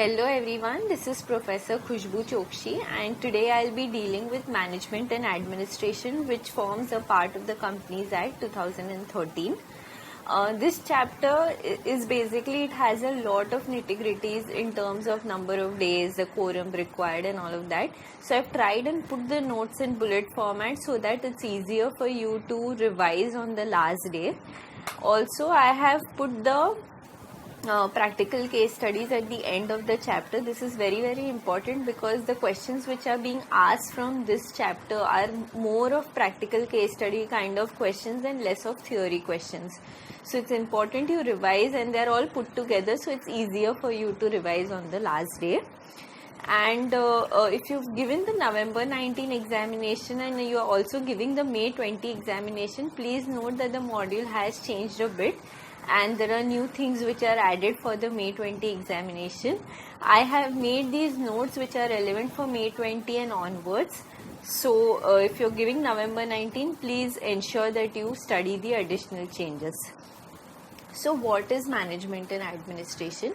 Hello everyone, this is Professor Khushbu Chokshi and today I'll be dealing with management and administration which forms a part of the Companies Act 2013. This chapter is basically, it has a lot of nitty-gritties in terms of number of days, the quorum required and all of that. So I've tried and put the notes in bullet format so that it's easier for you to revise on the last day. Also I have put the practical case studies at the end of the chapter. This is very important because the questions which are being asked from this chapter are more of practical case study kind of questions and less of theory questions. So it's important you revise and they're all put together so it's easier for you to revise on the last day. And if you've given the November 19 examination and you are also giving the May 20 examination, please note that the module has changed a bit and there are new things which are added for the May 20 examination. I have made these notes which are relevant for May 20 and onwards. So if you're giving November 19, please ensure that you study the additional changes. So what is management and administration?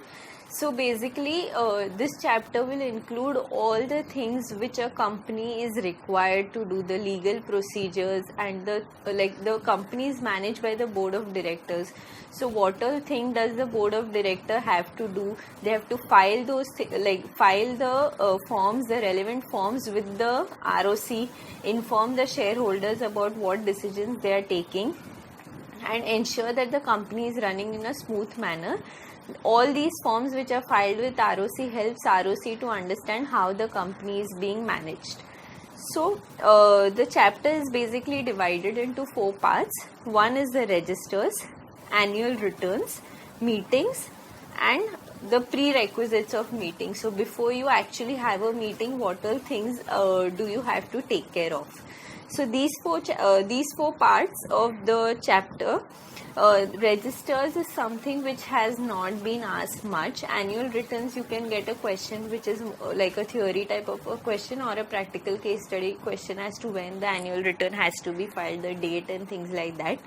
So basically this chapter will include all the things which a company is required to do, the legal procedures and the company is managed by the board of directors. So what all thing does the board of director have to do? They have to file those file the forms, the relevant forms with the ROC, inform the shareholders about what decisions they are taking and ensure that the company is running in a smooth manner. All these forms which are filed with ROC helps ROC to understand how the company is being managed. So the chapter is basically divided into 4 parts. One is the registers, annual returns, meetings and the prerequisites of meeting. So before you actually have a meeting, what all things do you have to take care of? So these four parts of the chapter. Registers is something which has not been asked much. Annual returns, you can get a question which is like a theory type of a question or a practical case study question as to when the annual return has to be filed, the date and things like that.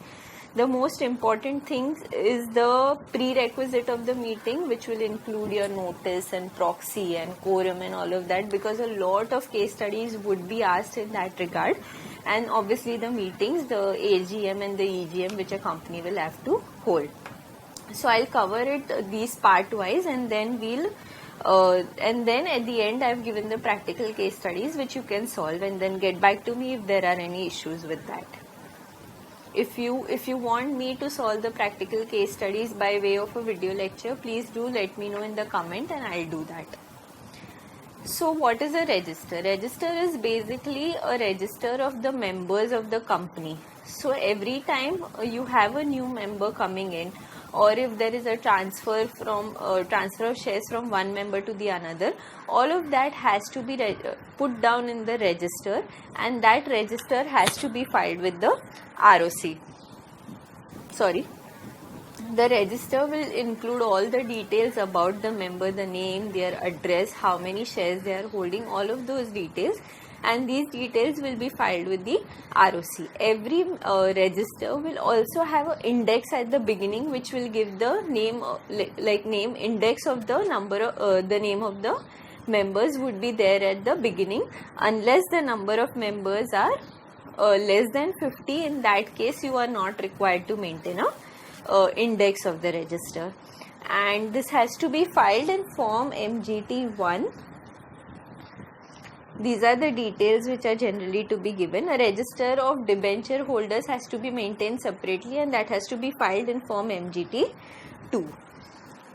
The most important thing is the prerequisite of the meeting, which will include your notice and proxy and quorum and all of that, because a lot of case studies would be asked in that regard. And obviously the meetings, the AGM and the EGM which a company will have to hold. So I'll cover it these part wise and then and then at the end I've given the practical case studies which you can solve and then get back to me if there are any issues with that. If you want me to solve the practical case studies by way of a video lecture, please do let me know in the comment and I'll do that. So what is a register? Register is basically a register of the members of the company. So every time you have a new member coming in, or if there is a transfer of shares from one member to the another, all of that has to be put down in the register and that register has to be filed with the ROC. The register will include all the details about the member, the name, their address, how many shares they are holding, all of those details, and these details will be filed with the ROC. Every register will also have an index at the beginning which will give the name, name index of the number, the name of the members would be there at the beginning, unless the number of members are less than 50. In that case you are not required to maintain a index of the register, and this has to be filed in form MGT1. These are the details which are generally to be given. A register of debenture holders has to be maintained separately and that has to be filed in form MGT2.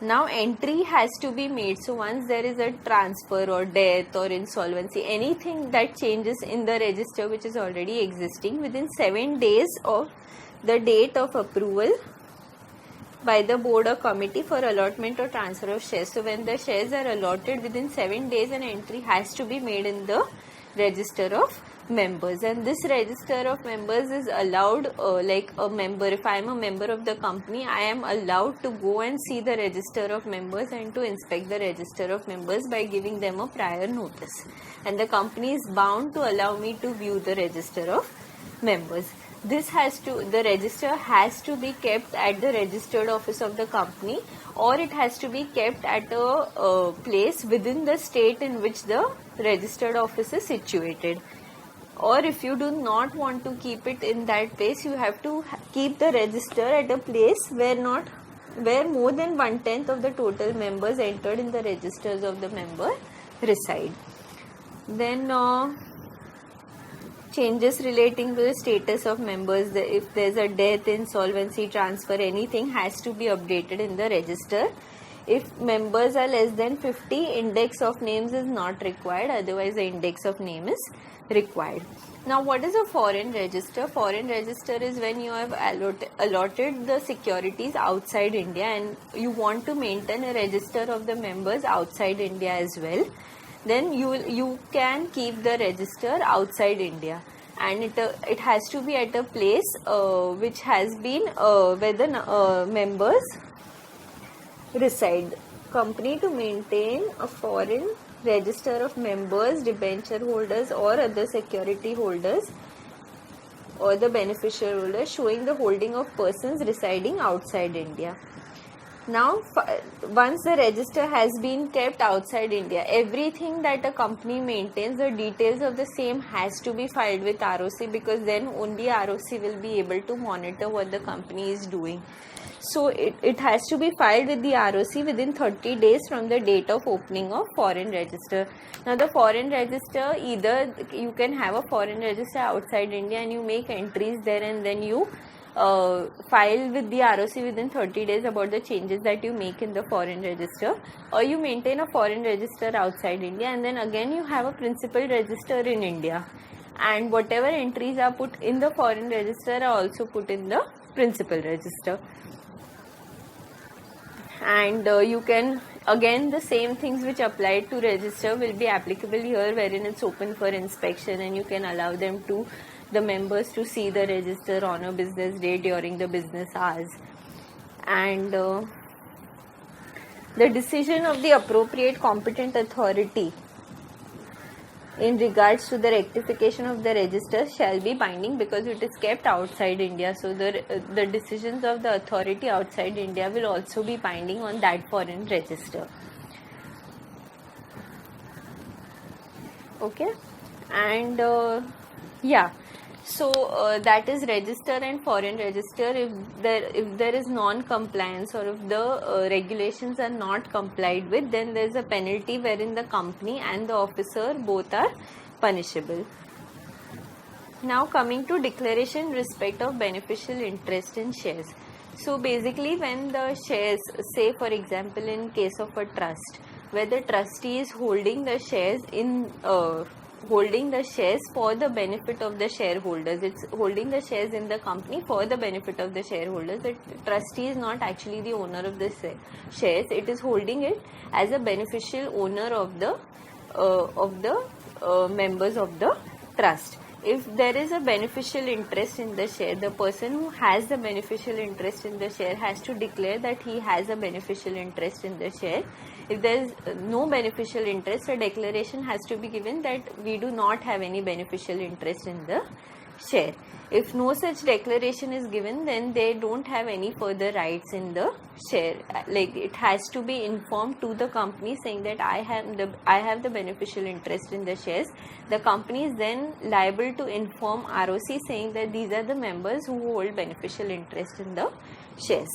Now entry has to be made. So once there is a transfer or death or insolvency, anything that changes in the register which is already existing, within 7 days of the date of approval by the board or committee for allotment or transfer of shares. So when the shares are allotted, within 7 days an entry has to be made in the register of members, and this register of members is allowed like a member. If I am a member of the company, I am allowed to go and see the register of members and to inspect the register of members by giving them a prior notice, and the company is bound to allow me to view the register of members. the register has to be kept at the registered office of the company, or it has to be kept at a place within the state in which the registered office is situated. Or if you do not want to keep it in that place, you have to keep the register at a place where more than 1/10 of the total members entered in the registers of the member reside. Then changes relating to the status of members, if there's a death, insolvency, transfer, anything has to be updated in the register. If members are less than 50, index of names is not required, otherwise the index of name is required. Now, what is a foreign register? Foreign register is when you have allotted the securities outside India and you want to maintain a register of the members outside India as well. Then you can keep the register outside India, and it has to be at a place which has been where the members reside. Company to maintain a foreign register of members, debenture holders or other security holders or the beneficiary holders showing the holding of persons residing outside India. Now, once the register has been kept outside India, everything that a company maintains, the details of the same has to be filed with ROC, because then only ROC will be able to monitor what the company is doing. So, it has to be filed with the ROC within 30 days from the date of opening of foreign register. Now, the foreign register, either you can have a foreign register outside India and you make entries there and then you file with the ROC within 30 days about the changes that you make in the foreign register, or you maintain a foreign register outside India and then again you have a principal register in India, and whatever entries are put in the foreign register are also put in the principal register. And you can, again, the same things which apply to register will be applicable here, wherein it's open for inspection and you can allow the members to see the register on a business day during the business hours. And the decision of the appropriate competent authority in regards to the rectification of the register shall be binding, because it is kept outside India. So the decisions of the authority outside India will also be binding on that foreign register. Okay, and yeah. So that is register and foreign register. If there is non-compliance, or if the regulations are not complied with, then there is a penalty wherein the company and the officer both are punishable. Now, coming to declaration in respect of beneficial interest in shares. So basically, when the shares, say for example in case of a trust, where the trustee is holding the shares for the benefit of the shareholders. It's holding the shares in the company for the benefit of the shareholders. The trustee is not actually the owner of the shares. It is holding it as a beneficial owner of the members of the trust. If there is a beneficial interest in the share, the person who has the beneficial interest in the share has to declare that he has a beneficial interest in the share. If there is no beneficial interest, a declaration has to be given that we do not have any beneficial interest in the share. If no such declaration is given, then they don't have any further rights in the share. Like, it has to be informed to the company saying that I have the beneficial interest in the shares. The company is then liable to inform ROC saying that these are the members who hold beneficial interest in the shares.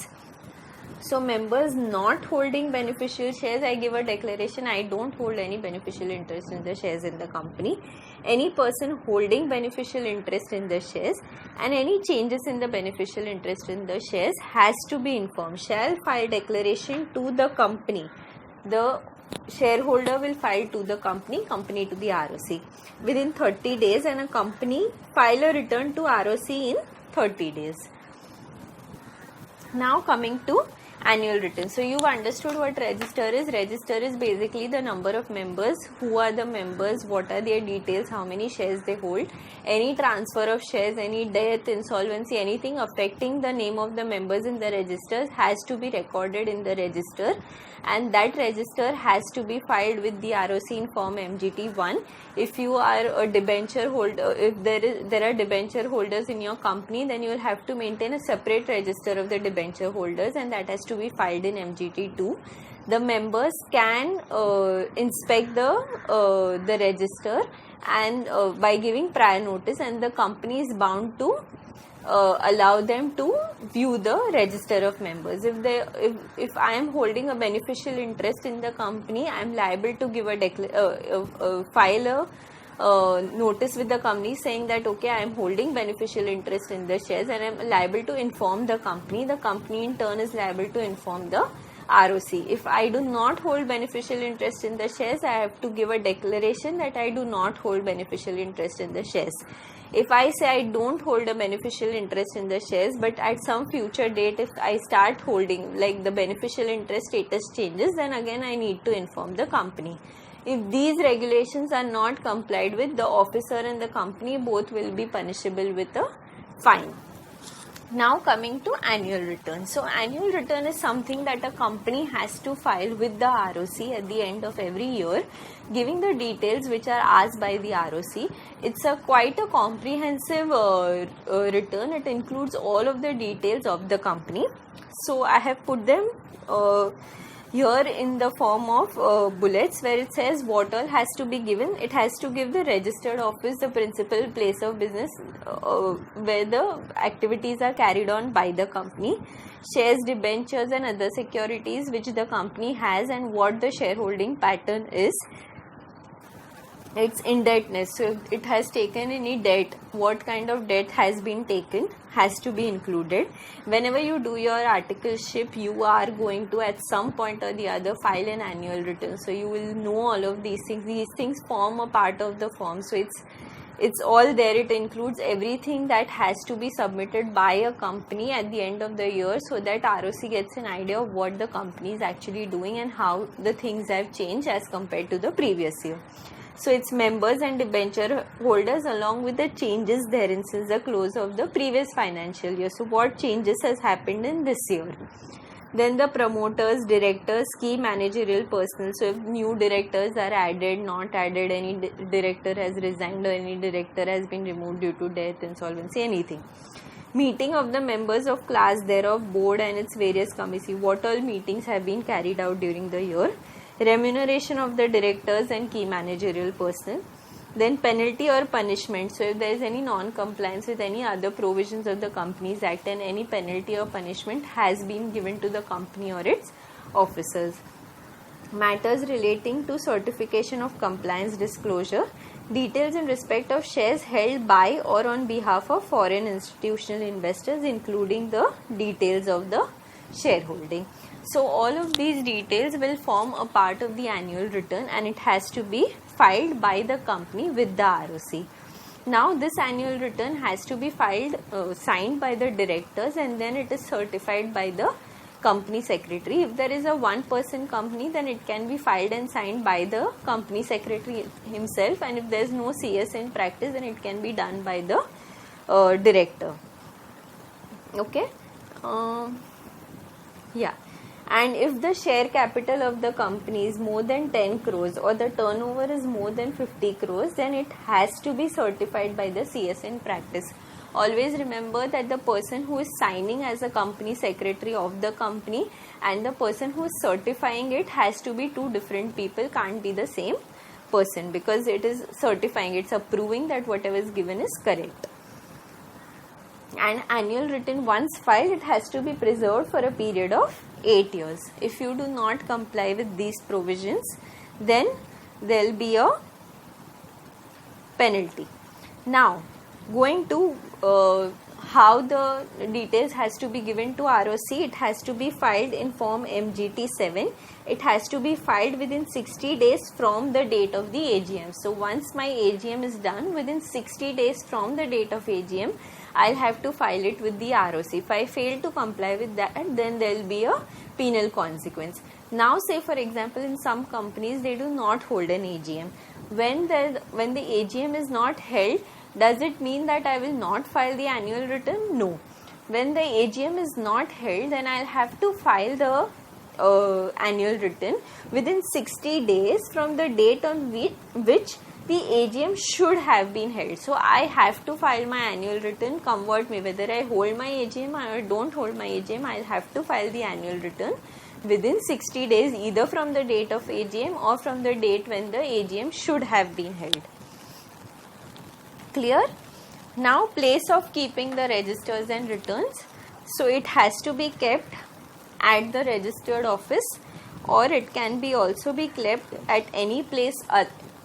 So members not holding beneficial shares, I give a declaration, I don't hold any beneficial interest in the shares in the company. Any person holding beneficial interest in the shares and any changes in the beneficial interest in the shares has to be informed, shall file declaration to the company. The shareholder will file to the company to the ROC within 30 days, and a company file a return to ROC in 30 days. Now coming to annual return. So you've understood what register is. Register is basically the number of members, who are the members, what are their details, how many shares they hold, any transfer of shares, any death, insolvency, anything affecting the name of the members in the register has to be recorded in the register, and that register has to be filed with the ROC in form MGT1. If you are a debenture holder, if there are debenture holders in your company, then you will have to maintain a separate register of the debenture holders, and that has to be filed in MGT2. The members can inspect the register and by giving prior notice, and the company is bound to allow them to view the register of members. If I am holding a beneficial interest in the company, I am liable to give file a notice with the company saying that okay, I am holding beneficial interest in the shares, and I am liable to inform the company. The company in turn is liable to inform the ROC. If I do not hold beneficial interest in the shares, I have to give a declaration that I do not hold beneficial interest in the shares. If I say I don't hold a beneficial interest in the shares, but at some future date if I start holding, like the beneficial interest status changes, then again I need to inform the company. If these regulations are not complied with, the officer and the company both will be punishable with a fine. Now coming to annual return. So annual return is something that a company has to file with the ROC at the end of every year, giving the details which are asked by the ROC. It's quite a comprehensive return. It includes all of the details of the company. So I have put them here in the form of bullets, where it says what all has to be given. It has to give the registered office, the principal place of business where the activities are carried on by the company, shares, debentures and other securities which the company has, and what the shareholding pattern is. Its indebtedness, so if it has taken any debt, what kind of debt has been taken has to be included. Whenever you do your articleship, you are going to at some point or the other file an annual return, so you will know all of these things. These things form a part of the form, so it's all there. It includes everything that has to be submitted by a company at the end of the year, so that ROC gets an idea of what the company is actually doing and how the things have changed as compared to the previous year. So its members and debenture holders along with the changes therein since the close of the previous financial year. So what changes has happened in this year. Then the promoters, directors, key managerial personnel. So if new directors are added, not added, any director has resigned or any director has been removed due to death, insolvency, anything. Meeting of the members of class thereof, board and its various committees. What all meetings have been carried out during the year. Remuneration of the directors and key managerial personnel. Then penalty or punishment. So if there is any non-compliance with any other provisions of the Companies Act, and any penalty or punishment has been given to the company or its officers. Matters relating to certification of compliance disclosure. Details in respect of shares held by or on behalf of foreign institutional investors, including the details of the shareholding. So all of these details will form a part of the annual return, and it has to be filed by the company with the ROC. Now this annual return has to be filed, signed by the directors, and then it is certified by the company secretary. If there is a one-person company, then it can be filed and signed by the company secretary himself, and if there is no CS in practice, then it can be done by the director. Okay. Yeah. And if the share capital of the company is more than 10 crores or the turnover is more than 50 crores, then it has to be certified by the CS in practice. Always remember that the person who is signing as a company secretary of the company and the person who is certifying it has to be two different people, can't be the same person, because it is certifying, it's approving that whatever is given is correct. And annual return once filed, it has to be preserved for a period of 8 years. If you do not comply with these provisions, then there will be a penalty. Now going to how the details has to be given to ROC. It has to be filed in form MGT7. It has to be filed within 60 days from the date of the AGM. So once my AGM is done, within 60 days from the date of AGM, I'll have to file it with the ROC. If I fail to comply with that, then there will be a penal consequence. Now say for example in some companies they do not hold an AGM. When the AGM is not held, does it mean that I will not file the annual return? No. When the AGM is not held, then I'll have to file the annual return within 60 days from the date on which the AGM should have been held. So I have to file my annual return, come what may, whether I hold my AGM or don't hold my AGM, I'll have to file the annual return within 60 days, either from the date of AGM or from the date when the AGM should have been held. Clear? Now place of keeping the registers and returns. So it has to be kept at the registered office, or it can be also be kept at any place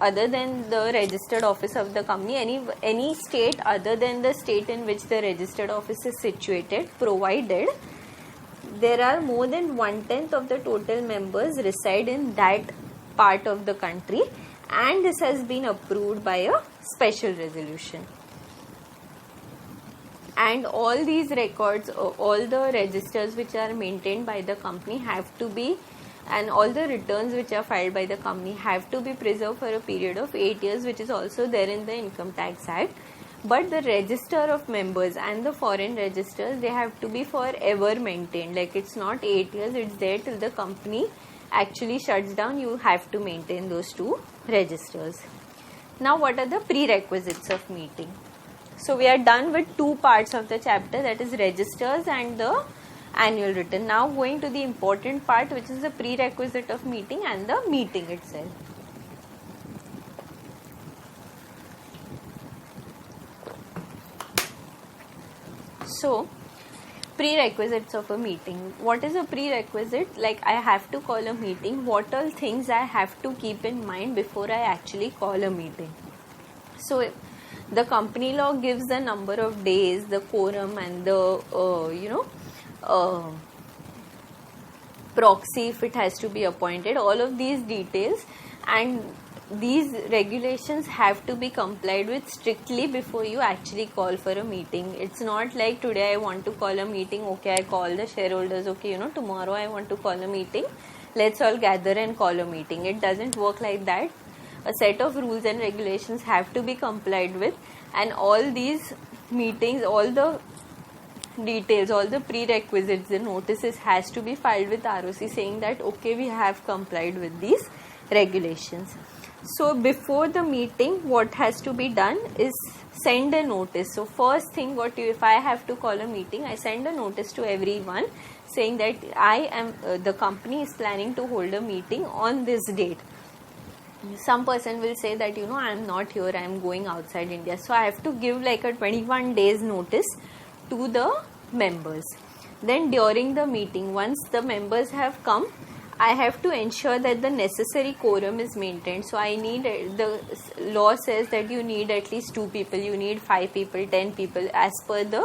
other than the registered office of the company, any state other than the state in which the registered office is situated, provided there are more than 1/10 of the total members reside in that part of the country, and this has been approved by a special resolution. And all these records, all the registers which are maintained by the company have to be, and all the returns which are filed by the company have to be preserved for a period of 8 years, which is also there in the Income Tax Act. But the register of members and the foreign registers, they have to be forever maintained. Like it's not 8 years, it's there till the company actually shuts down. You have to maintain those two registers. Now what are the prerequisites of meeting? So we are done with two parts of the chapter, that is registers and the annual return. Now going to the important part, which is the prerequisite of meeting and the meeting itself. So prerequisites of a meeting. What is a prerequisite? Like I have to call a meeting. What all things I have to keep in mind before I actually call a meeting? So the company law gives the number of days, the quorum, and the proxy if it has to be appointed. All of these details and these regulations have to be complied with strictly before you actually call for a meeting. It's not like today I want to call a meeting, okay, I call the shareholders, okay, tomorrow I want to call a meeting, let's all gather and call a meeting. It doesn't work like that. A set of rules and regulations have to be complied with, and all these meetings, all the details, all the prerequisites, the notices has to be filed with ROC saying that okay, we have complied with these regulations. So before the meeting, what has to be done is send a notice. So first thing, if I have to call a meeting, I send a notice to everyone saying that the company is planning to hold a meeting on this date. Some person will say that I am not here, I am going outside India, so I have to give like a 21 days notice to the members. Then during the meeting, once the members have come, I have to ensure that the necessary quorum is maintained. So the law says that you need at least 2 people, you need 5 people, 10 people, as per the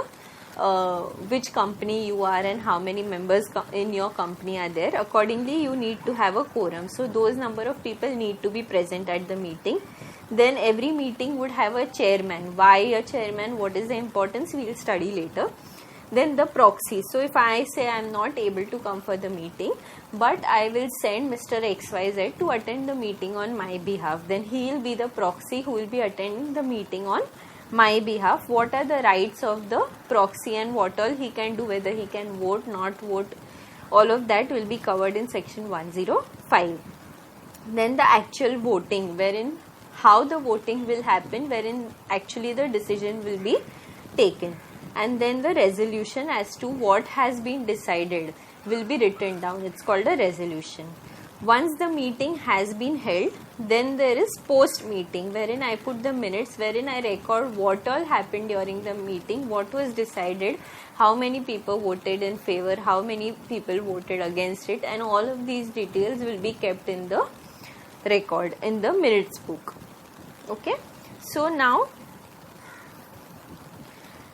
which company you are and how many members in your company are there. Accordingly, you need to have a quorum. So those number of people need to be present at the meeting. Then every meeting would have a chairman. Why a chairman? What is the importance? We will study later. Then the proxy. So if I say I am not able to come for the meeting, but I will send Mr. XYZ to attend the meeting on my behalf, then he will be the proxy who will be attending the meeting on my behalf. What are the rights of the proxy and what all he can do, whether he can vote, not vote, all of that will be covered in section 105. Then the actual voting, wherein how the voting will happen, wherein actually the decision will be taken. And then the resolution as to what has been decided will be written down. It's called a resolution. Once the meeting has been held, then there is post meeting, wherein I put the minutes, wherein I record what all happened during the meeting, what was decided, how many people voted in favor, how many people voted against it, and all of these details will be kept in the record, in the minutes book. Okay, so now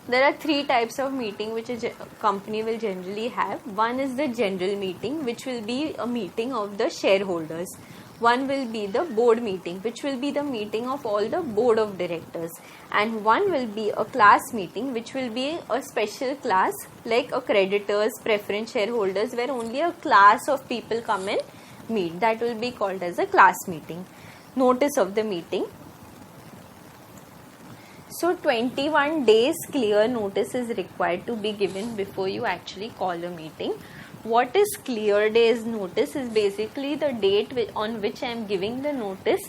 there are 3 types of meeting which a company will generally have. One is the general meeting, which will be a meeting of the shareholders. One will be the board meeting, which will be the meeting of all the board of directors, and one will be a class meeting, which will be a special class like a creditors, preference shareholders, where only a class of people come and meet. That will be called as a class meeting. Notice of the meeting. So 21 days clear notice is required to be given before you actually call a meeting. What is clear days notice is basically the date on which I am giving the notice,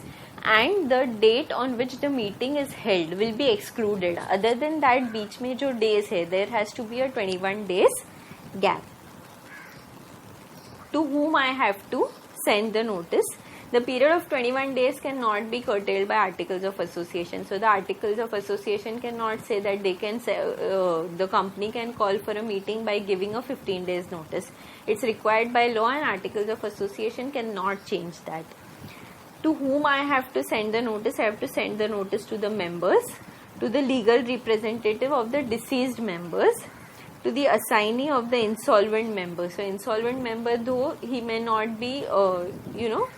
and the date on which the meeting is held will be excluded. Other than that, बीच में जो days है, there has to be a 21 days gap. To whom I have to send the notice. The period of 21 days cannot be curtailed by articles of association. So the articles of association cannot say that they can say, the company can call for a meeting by giving a 15 days notice. It's required by law, and articles of association cannot change that. To whom I have to send the notice? I have to send the notice to the members, to the legal representative of the deceased members, to the assignee of the insolvent member. So insolvent member, though he may not be, the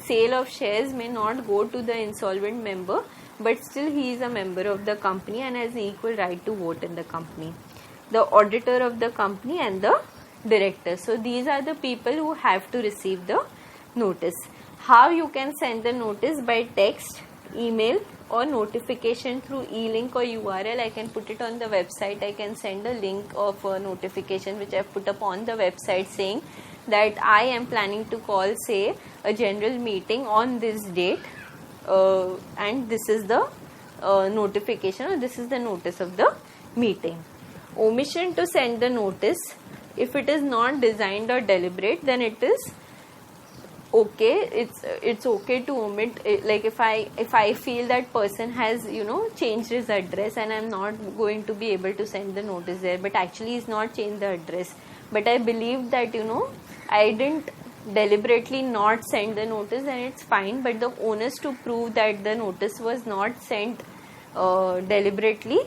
sale of shares may not go to the insolvent member, but still he is a member of the company and has equal right to vote in the company. The auditor of the company and the director. So these are the people who have to receive the notice. How you can send the notice? By text, email, or notification through e-link or URL. I can put it on the website. I can send a link of a notification which I have put up on the website saying that I am planning to call, say, a general meeting on this date, and this is the notification, or this is the notice of the meeting. Omission to send the notice. If it is not designed or deliberate, then it is okay. It's okay to omit. Like if I feel that person has changed his address and I'm not going to be able to send the notice there, but actually he's not changed the address, but I believe that I didn't deliberately not send the notice, and it's fine, but the onus to prove that the notice was not sent deliberately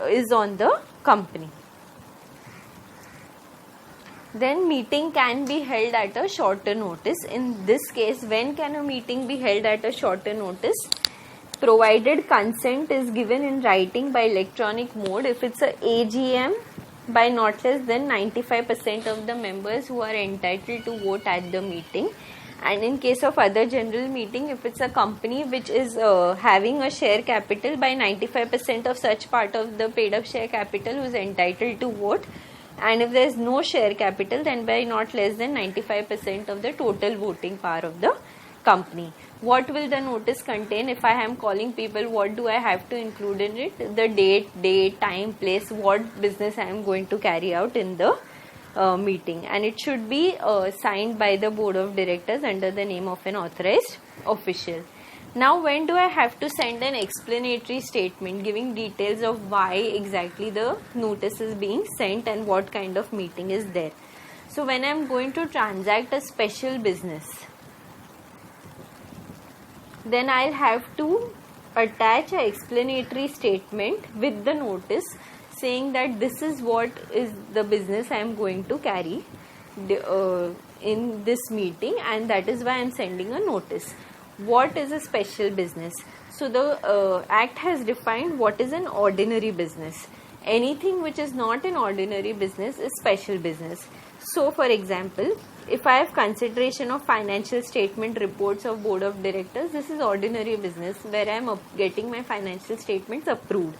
is on the company. Then meeting can be held at a shorter notice. In this case, when can a meeting be held at a shorter notice? Provided consent is given in writing by electronic mode. If it's a AGM, by not less than 95% of the members who are entitled to vote at the meeting. And in case of other general meeting, if it's a company which is having a share capital, by 95% of such part of the paid up share capital who is entitled to vote. And if there is no share capital, then by not less than 95% of the total voting power of the company. What will the notice contain? If I am calling people, what do I have to include in it? The date, time, place, what business I am going to carry out in the meeting. And it should be signed by the board of directors under the name of an authorized official. Now, when do I have to send an explanatory statement giving details of why exactly the notice is being sent and what kind of meeting is there? So, when I am going to transact a special business, then I'll have to attach an explanatory statement with the notice saying that this is what is the business I am going to carry in this meeting, and that is why I am sending a notice. What is a special business? So the Act has defined what is an ordinary business. Anything which is not an ordinary business is special business. So for example, if I have consideration of financial statement reports of board of directors, this is ordinary business where I am getting my financial statements approved.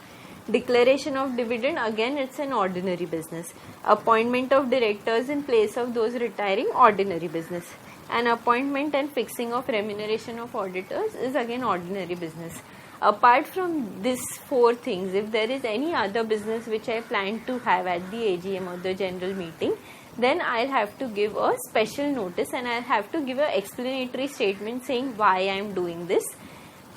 Declaration of dividend, again it's an ordinary business. Appointment of directors in place of those retiring, ordinary business. And appointment and fixing of remuneration of auditors is again ordinary business. Apart from these four things, if there is any other business which I plan to have at the AGM or the general meeting, then I'll have to give a special notice and I'll have to give an explanatory statement saying why I am doing this.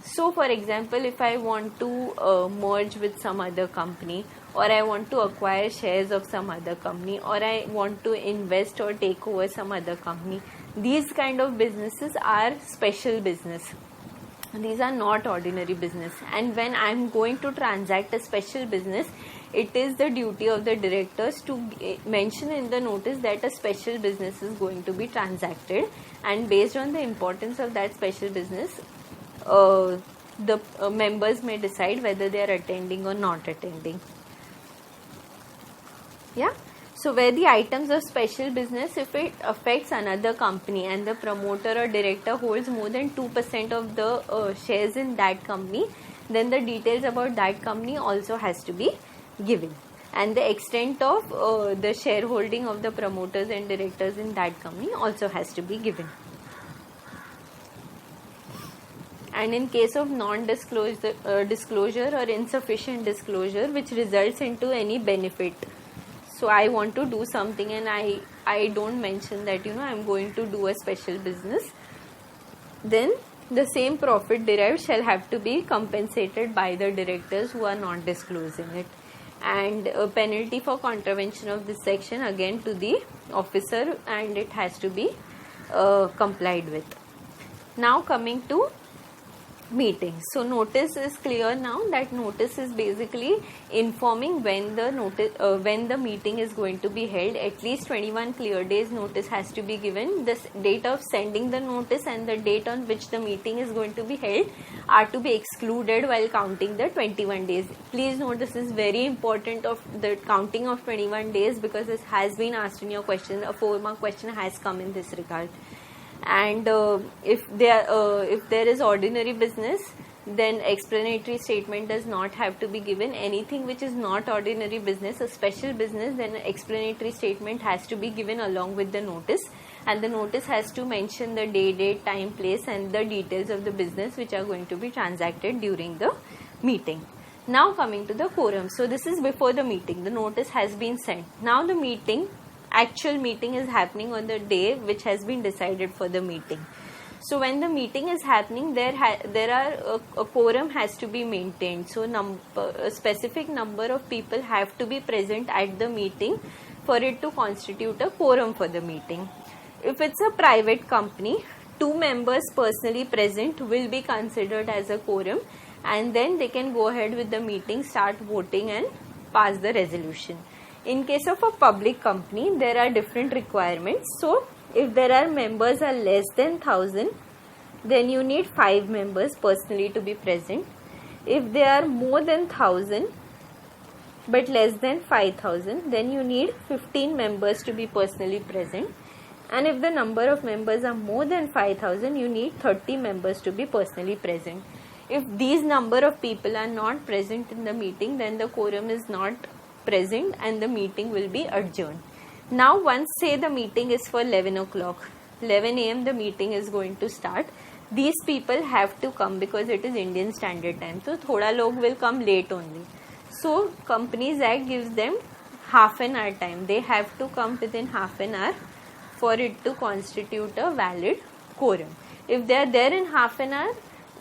So for example, if I want to merge with some other company, or I want to acquire shares of some other company, or I want to invest or take over some other company, these kind of businesses are special business. These are not ordinary business. And when I am going to transact a special business, it is the duty of the directors to mention in the notice that a special business is going to be transacted, and based on the importance of that special business, the members may decide whether they are attending or not attending. Yeah. So where the items of special business, if it affects another company and the promoter or director holds more than 2% of the shares in that company, then the details about that company also has to be given, and the extent of the shareholding of the promoters and directors in that company also has to be given. And in case of non-disclosure disclosure or insufficient disclosure which results into any benefit, so I want to do something and I don't mention that I'm going to do a special business, then the same profit derived shall have to be compensated by the directors who are not disclosing it. And a penalty for contravention of this section again to the officer, and it has to be complied with. Now coming to meeting. So notice is clear now, that notice is basically informing when the meeting is going to be held. At least 21 clear days notice has to be given. The date of sending the notice and the date on which the meeting is going to be held are to be excluded while counting the 21 days. Please note, this is very important, of the counting of 21 days, because this has been asked in your question. A 4-mark question has come in this regard. And if there is ordinary business, then explanatory statement does not have to be given. Anything which is not ordinary business, a special business, then an explanatory statement has to be given along with the notice, and the notice has to mention the day, date, time, place, and the details of the business which are going to be transacted during the meeting. Now coming to the quorum. So this is before the meeting, the notice has been sent. Now the actual meeting is happening on the day which has been decided for the meeting. So when the meeting is happening, there are a quorum has to be maintained. So a specific number of people have to be present at the meeting for it to constitute a quorum for the meeting. If it's a private company, 2 members personally present will be considered as a quorum, and then they can go ahead with the meeting, start voting and pass the resolution. In case of a public company, there are different requirements. So if there are members are less than 1000, then you need 5 members personally to be present. If they are more than 1000 but less than 5000, then you need 15 members to be personally present. And if the number of members are more than 5000, you need 30 members to be personally present. If these number of people are not present in the meeting, then the quorum is not present and the meeting will be adjourned. Now once say the meeting is for 11 o'clock, 11 am the meeting is going to start. These people have to come because it is Indian Standard Time. So thoda log will come late only. So Companies Act gives them half an hour time. They have to come within half an hour for it to constitute a valid quorum. If they are there in half an hour,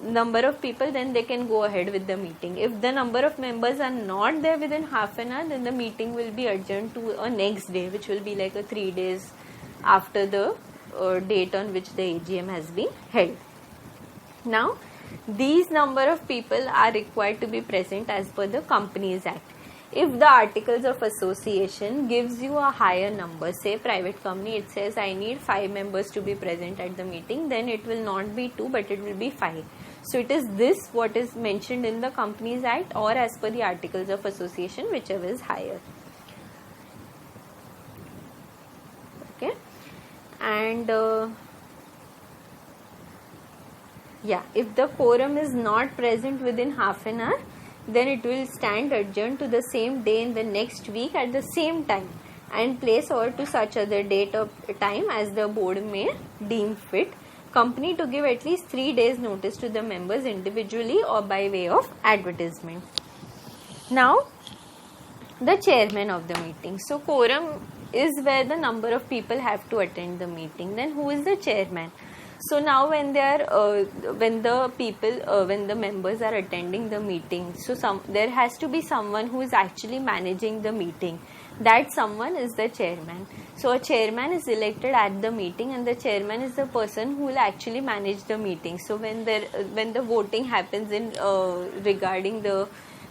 number of people, then they can go ahead with the meeting. If the number of members are not there within half an hour, then the meeting will be adjourned to a next day, which will be like a 3 days after the date on which the AGM has been held. Now these number of people are required to be present as per the Companies Act. If the Articles of Association gives you a higher number, say private company, it says I need 5 members to be present at the meeting, then it will not be 2 but it will be 5. So it is this what is mentioned in the Companies Act or as per the Articles of Association, whichever is higher. Okay. And if the quorum is not present within half an hour, then it will stand adjourned to the same day in the next week at the same time and place or to such other date of time as the board may deem fit. Company to give at least 3 days notice to the members individually or by way of advertisement. Now the chairman of the meeting. So quorum is where the number of people have to attend the meeting. Then who is the chairman? So now when the members are attending the meeting, so there has to be someone who is actually managing the meeting. That someone is the chairman. So a chairman is elected at the meeting, and the chairman is the person who will actually manage the meeting. So when the voting happens in regarding the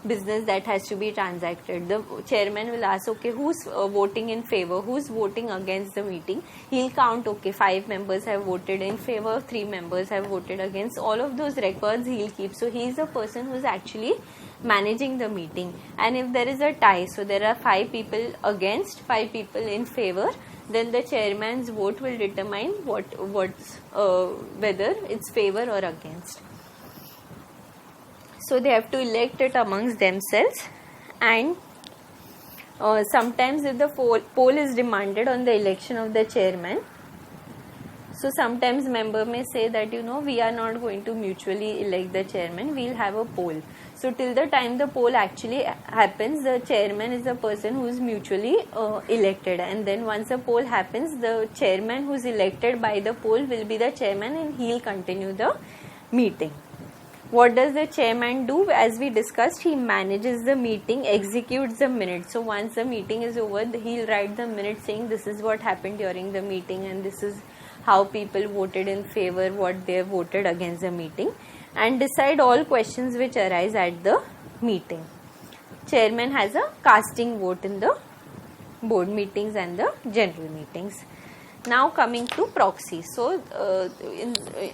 business that has to be transacted. The chairman will ask, okay, who's voting in favor, who's voting against the meeting. He'll count, okay, 5 members have voted in favor, 3 members have voted against. All of those records he'll keep. So he is the person who's actually managing the meeting. And if there is a tie, so there are 5 people against, 5 people in favor, then the chairman's vote will determine what's whether it's favor or against. So they have to elect it amongst themselves, and sometimes if the poll is demanded on the election of the chairman, so sometimes member may say that, you know, we are not going to mutually elect the chairman, we'll have a poll. So till the time the poll actually happens, the chairman is the person who is mutually elected, and then once a poll happens, the chairman who is elected by the poll will be the chairman, and he'll continue the meeting. What does the chairman do? As we discussed, he manages the meeting, executes the minutes. So once the meeting is over, he'll write the minutes saying this is what happened during the meeting, and this is how people voted in favor, what they voted against the meeting, and decide all questions which arise at the meeting. Chairman has a casting vote in the board meetings and the general meetings. Now coming to proxy. So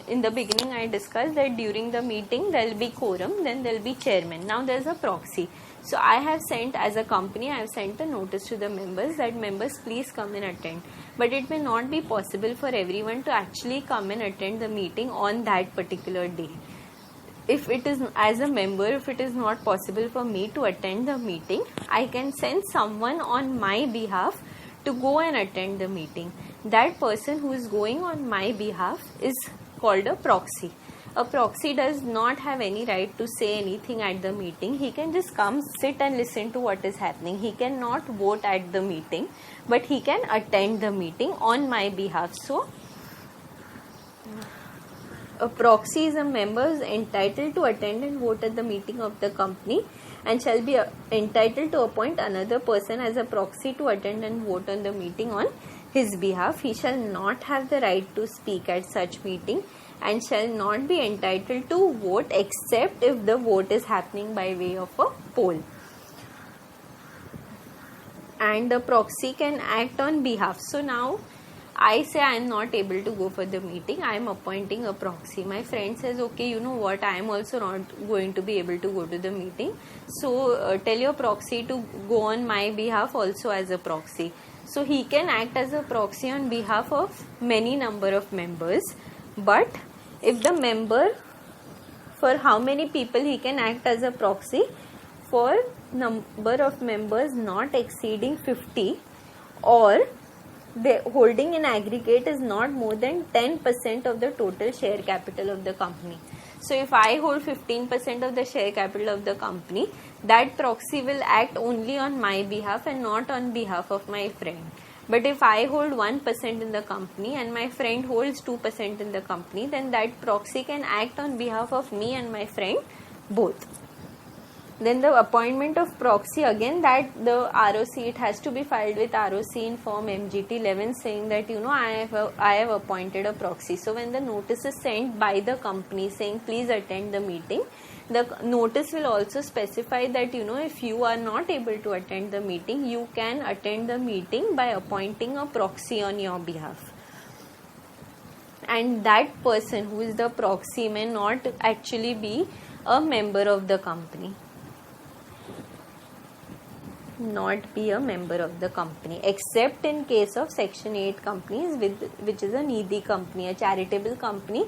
in the beginning I discussed that during the meeting there will be quorum, then there will be chairman. Now there is a proxy. So I have sent, as a company, I have sent a notice to the members that members please come and attend. But it may not be possible for everyone to actually come and attend the meeting on that particular day. If it is, as a member, if it is not possible for me to attend the meeting, I can send someone on my behalf to go and attend the meeting. That person who is going on my behalf is called a proxy. A proxy does not have any right to say anything at the meeting. He can just come, sit and listen to what is happening. He cannot vote at the meeting, but he can attend the meeting on my behalf. So a proxy is a member entitled to attend and vote at the meeting of the company, and shall be entitled to appoint another person as a proxy to attend and vote on the meeting on his behalf. He shall not have the right to speak at such meeting and shall not be entitled to vote except if the vote is happening by way of a poll. And the proxy can act on behalf. So now I say I am not able to go for the meeting, I am appointing a proxy. My friend says, okay, you know what, I am also not going to be able to go to the meeting. So tell your proxy to go on my behalf also as a proxy. So he can act as a proxy on behalf of many number of members. But if the member, for how many people he can act as a proxy? For number of members not exceeding 50, or the holding in aggregate is not more than 10% of the total share capital of the company. So if I hold 15% of the share capital of the company, that proxy will act only on my behalf and not on behalf of my friend. But if I hold 1% in the company and my friend holds 2% in the company, then that proxy can act on behalf of me and my friend both. Then the appointment of proxy, again that the ROC, it has to be filed with ROC in form MGT 11 saying that, you know, I have appointed a proxy. So when the notice is sent by the company saying please attend the meeting, the notice will also specify that, you know, if you are not able to attend the meeting, you can attend the meeting by appointing a proxy on your behalf. And that person who is the proxy may not actually be a member of the company. Not be a member of the company, except in case of Section 8 companies, which is a Nidhi company, a charitable company.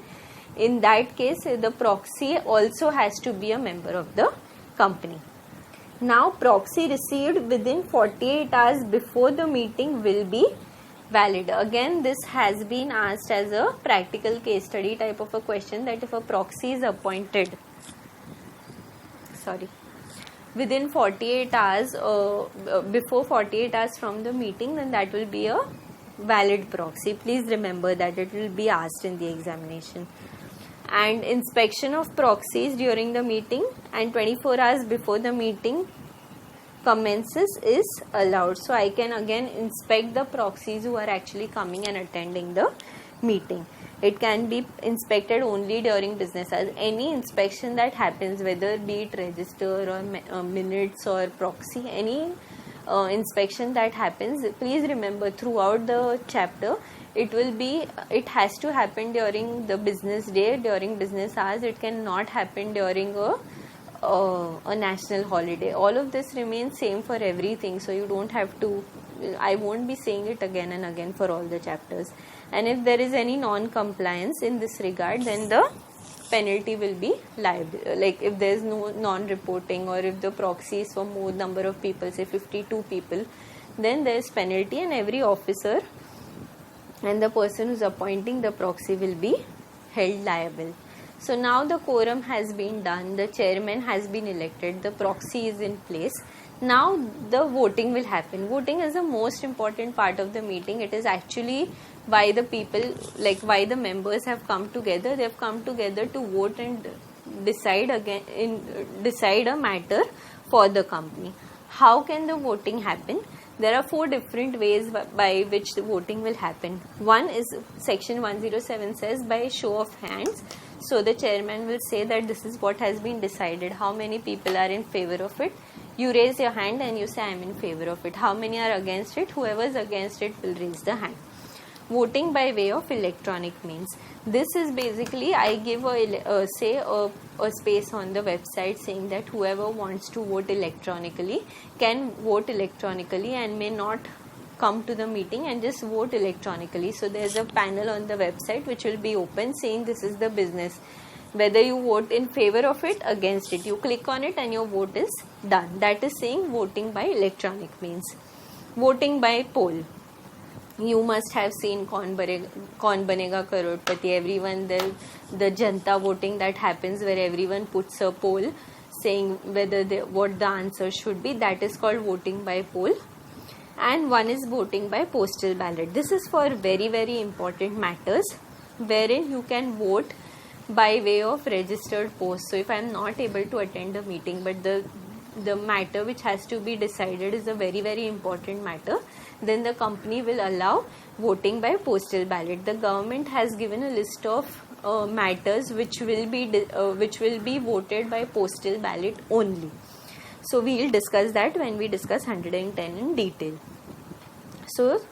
In that case, the proxy also has to be a member of the company. Now, proxy received within 48 hours before the meeting will be valid. Again, this has been asked as a practical case study type of a question, that if a proxy is appointed, within 48 hours, before 48 hours from the meeting, then that will be a valid proxy. Please remember that it will be asked in the examination. And inspection of proxies during the meeting and 24 hours before the meeting commences is allowed. So I can again inspect the proxies who are actually coming and attending the meeting. It can be inspected only during business hours. Any inspection that happens, whether be it register or minutes or proxy, any inspection that happens, please remember throughout the chapter, it has to happen during the business day, during business hours. It cannot happen during a national holiday. All of this remains same for everything, so you don't have to, I won't be saying it again and again for all the chapters. And if there is any non-compliance in this regard, then the penalty will be liable. Like if there is no non-reporting, or if the proxy is for more number of people, say 52 people, then there is penalty, and every officer and the person who is appointing the proxy will be held liable. So now the quorum has been done, the chairman has been elected, the proxy is in place. Now the voting will happen. Voting is the most important part of the meeting. It is actually why the people, like why the members have come together. They have come together to vote and decide a matter for the company. How can the voting happen? There are 4 different ways by which the voting will happen. One is section 107 says by show of hands. So the chairman will say that this is what has been decided. How many people are in favor of it? You raise your hand and you say I am in favor of it. How many are against it? Whoever is against it will raise the hand. Voting by way of electronic means. This is basically, I give a space on the website saying that whoever wants to vote electronically can vote electronically and may not come to the meeting and just vote electronically. So there's a panel on the website which will be open saying this is the business. Whether you vote in favor of it, against it, you click on it and your vote is done. That is saying voting by electronic means. Voting by poll. You must have seen Kaun Banega Crorepati. Everyone, the Janta voting that happens where everyone puts a poll saying whether what the answer should be. That is called voting by poll. And one is voting by postal ballot. This is for very, very important matters wherein you can vote by way of registered post. So if I am not able to attend a meeting, but the matter which has to be decided is a very, very important matter, then the company will allow voting by postal ballot. The government has given a list of matters which will be voted by postal ballot only. So we will discuss that when we discuss 110 in detail. So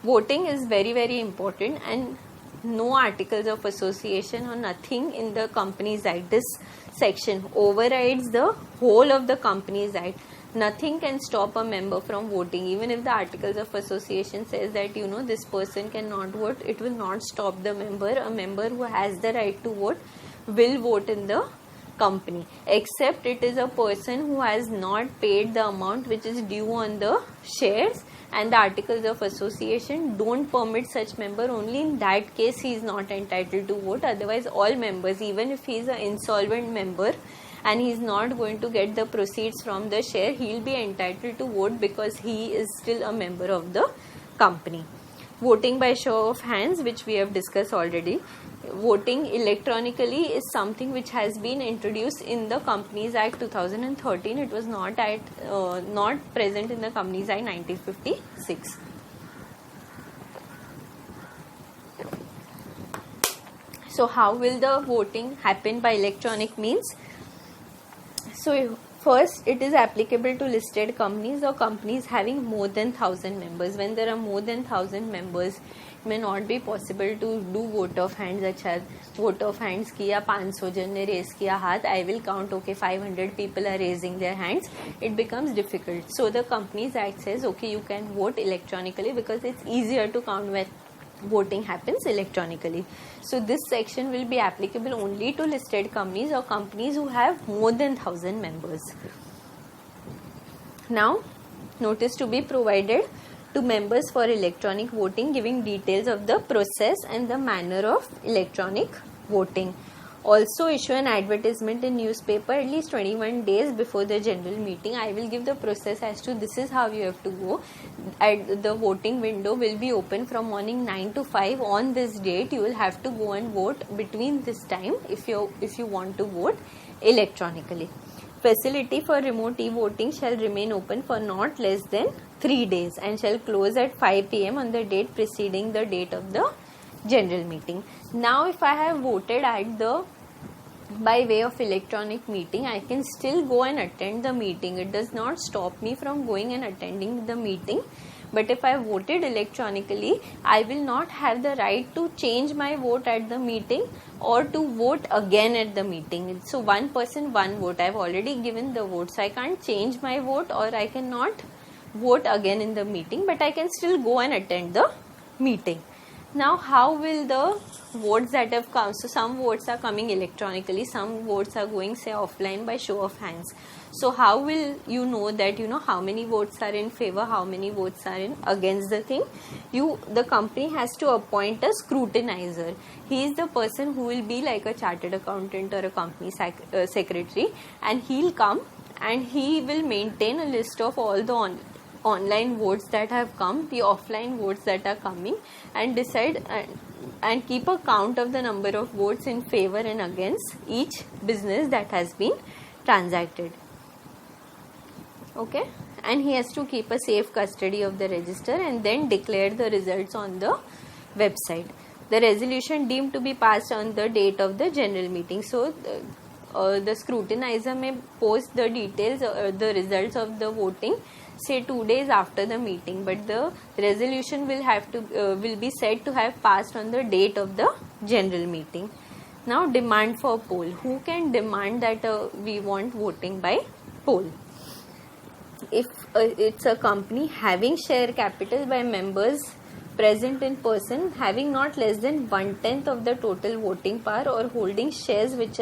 voting is very, very important, and no articles of association or nothing in the Companies Act. This section overrides the whole of the Companies Act. Nothing can stop a member from voting. Even if the articles of association says that this person cannot vote, it will not stop the member. A member who has the right to vote will vote in the company, except it is a person who has not paid the amount which is due on the shares, and the articles of association don't permit such member. Only in that case he is not entitled to vote. Otherwise all members, even if he is an insolvent member and he is not going to get the proceeds from the share, he will be entitled to vote because he is still a member of the company. Voting by show of hands, which we have discussed already. Voting electronically is something which has been introduced in the Companies Act 2013. It was not present in the Companies Act 1956. So how will the voting happen by electronic means? So first, it is applicable to listed companies or companies having more than 1,000 members. When there are more than 1,000 members, it may not be possible to do vote of hands. अच्छा vote of hands किया, 500 जन ने raise किया हाथ, I will count, okay, 500 people are raising their hands. It becomes difficult. So the Companies Act says, okay, you can vote electronically because it's easier to count when voting happens electronically. So this section will be applicable only to listed companies or companies who have more than 1,000 members. Now, notice to be provided to members for electronic voting, giving details of the process and the manner of electronic voting. Also issue an advertisement in newspaper at least 21 days before the general meeting. I will give the process as to this is how you have to go. The voting window will be open from morning 9 to 5 on this date. You will have to go and vote between this time if you want to vote electronically. Facility for remote e-voting shall remain open for not less than 3 days and shall close at 5 p.m. on the date preceding the date of the general meeting. Now if I have voted at the by way of electronic meeting, I can still go and attend the meeting. It does not stop me from going and attending the meeting. But if I voted electronically, I will not have the right to change my vote at the meeting or to vote again at the meeting. So one person, one vote. I have already given the vote, so I can't change my vote or I cannot vote again in the meeting, but I can still go and attend the meeting. Now how will the votes that have come, so some votes are coming electronically, some votes are going say offline by show of hands. So how will you know that how many votes are in favor, how many votes are in against the thing? The company has to appoint a scrutinizer. He is the person who will be like a chartered accountant or a company secretary, and he'll come and he will maintain a list of all the online votes that have come, the offline votes that are coming, and decide and keep a count of the number of votes in favor and against each business that has been transacted. Okay, and he has to keep a safe custody of the register and then declare the results on the website. The resolution deemed to be passed on the date of the general meeting. So the scrutinizer may post the details, the results of the voting, say 2 days after the meeting, but the resolution will be said to have passed on the date of the general meeting. Now demand for poll. Who can demand that we want voting by poll? If it's a company having share capital by members present in person having not less than 1/10 of the total voting power or holding shares which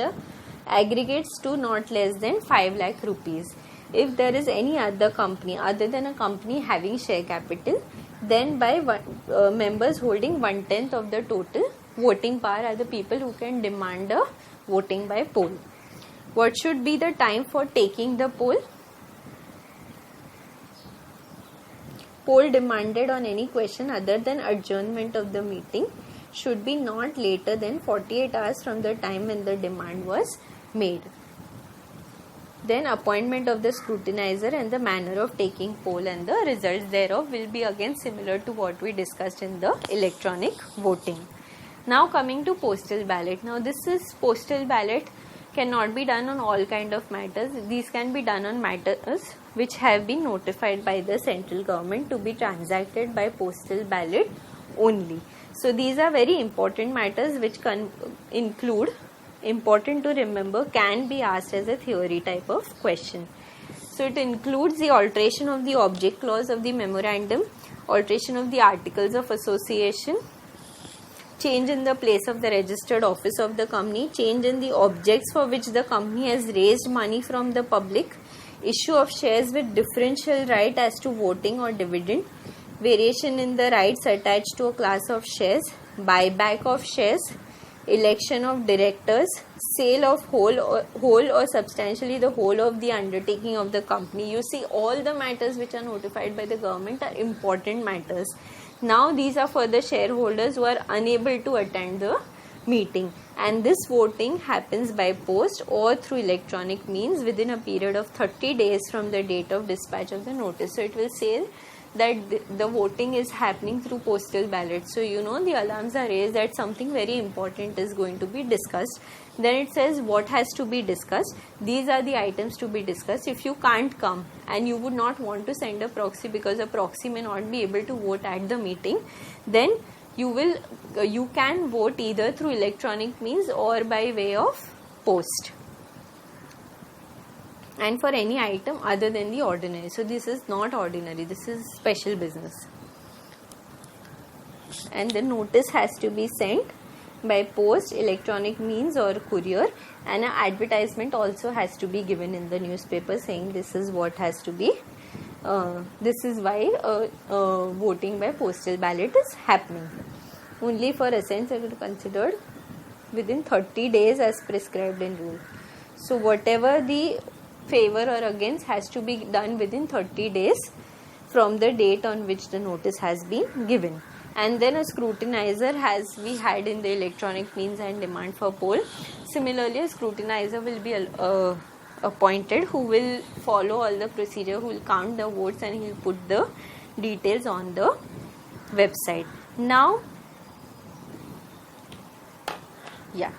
aggregates to not less than 5 lakh rupees. If there is any other company other than a company having share capital, then by members holding 1/10 of the total voting power are the people who can demand a voting by poll. What should be the time for taking the poll? Poll demanded on any question other than adjournment of the meeting should be not later than 48 hours from the time when the demand was made. Then appointment of the scrutinizer and the manner of taking poll and the results thereof will be again similar to what we discussed in the electronic voting. Now coming to postal ballot. Now this is postal ballot cannot be done on all kind of matters. These can be done on matters which have been notified by the central government to be transacted by postal ballot only. So these are very important matters which can include, important to remember, can be asked as a theory type of question. So it includes the alteration of the object clause of the memorandum, alteration of the articles of association, change in the place of the registered office of the company, change in the objects for which the company has raised money from the public, issue of shares with differential right as to voting or dividend, variation in the rights attached to a class of shares, buyback of shares, election of directors, sale of whole or substantially the whole of the undertaking of the company. You see, all the matters which are notified by the government are important matters. Now these are for the shareholders who are unable to attend the meeting, and this voting happens by post or through electronic means within a period of 30 days from the date of dispatch of the notice. So it will say that the voting is happening through postal ballot. So the alarms are raised that something very important is going to be discussed. Then it says what has to be discussed. These are the items to be discussed. If you can't come and you would not want to send a proxy because a proxy may not be able to vote at the meeting, then you can vote either through electronic means or by way of post, and for any item other than the ordinary. So this is not ordinary, this is special business. And the notice has to be sent by post, electronic means or courier, and an advertisement also has to be given in the newspaper saying this is what has to be, this is why voting by postal ballot is happening. Only for assents are considered within 30 days as prescribed in rule. So whatever the favor or against has to be done within 30 days from the date on which the notice has been given. And then a scrutinizer, as we had in the electronic means and demand for poll. Similarly, a scrutinizer will be appointed who will follow all the procedure, who will count the votes, and he will put the details on the website. Now Yeah.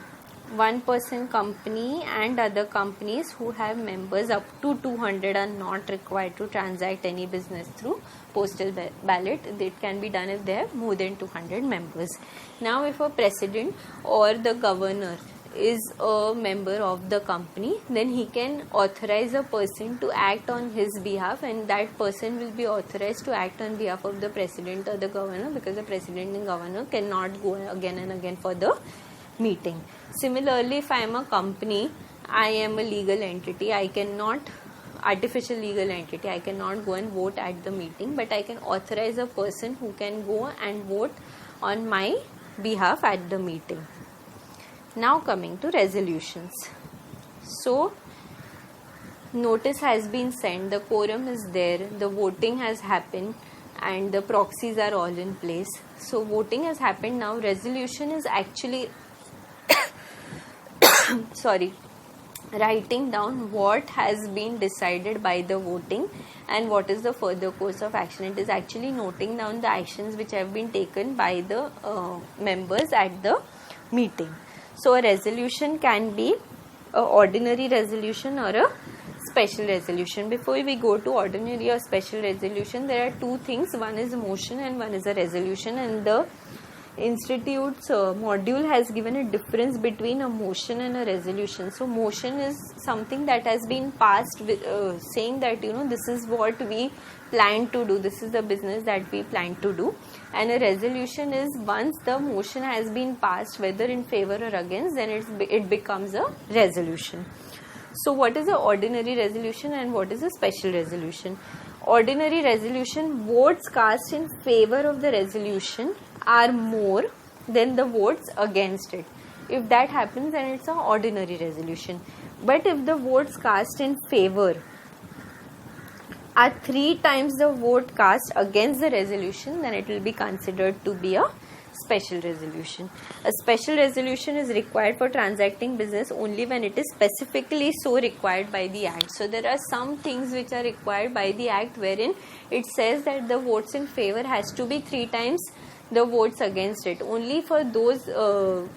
One person company and other companies who have members up to 200 are not required to transact any business through postal ballot. It can be done if they have more than 200 members. Now, if a president or the governor is a member of the company, then he can authorize a person to act on his behalf, and that person will be authorized to act on behalf of the president or the governor, because the president and governor cannot go again and again for the meeting. Similarly, if I am a company, I am a legal entity, I cannot, artificial legal entity, I cannot go and vote at the meeting, but I can authorize a person who can go and vote on my behalf at the meeting. Now coming to resolutions. So, notice has been sent, the quorum is there, the voting has happened, and the proxies are all in place. So, voting has happened. Now, resolution is actually writing down what has been decided by the voting and what is the further course of action. It is actually noting down the actions which have been taken by the members at the meeting. So a resolution can be an ordinary resolution or a special resolution. Before we go to ordinary or special resolution, there are two things. One is a motion and one is a resolution, and the Institute's module has given a difference between a motion and a resolution. So motion is something that has been passed with, saying that this is what we plan to do, this is the business that we plan to do, and a resolution is once the motion has been passed, whether in favor or against, then it becomes a resolution. So what is an ordinary resolution and what is a special resolution? Ordinary resolution, votes cast in favor of the resolution are more than the votes against it. If that happens, then it's an ordinary resolution. But if the votes cast in favor are 3 times the vote cast against the resolution, then it will be considered to be a special resolution. A special resolution is required for transacting business only when it is specifically so required by the Act. So there are some things which are required by the Act wherein it says that the votes in favor has to be 3 times the votes against it. Only for those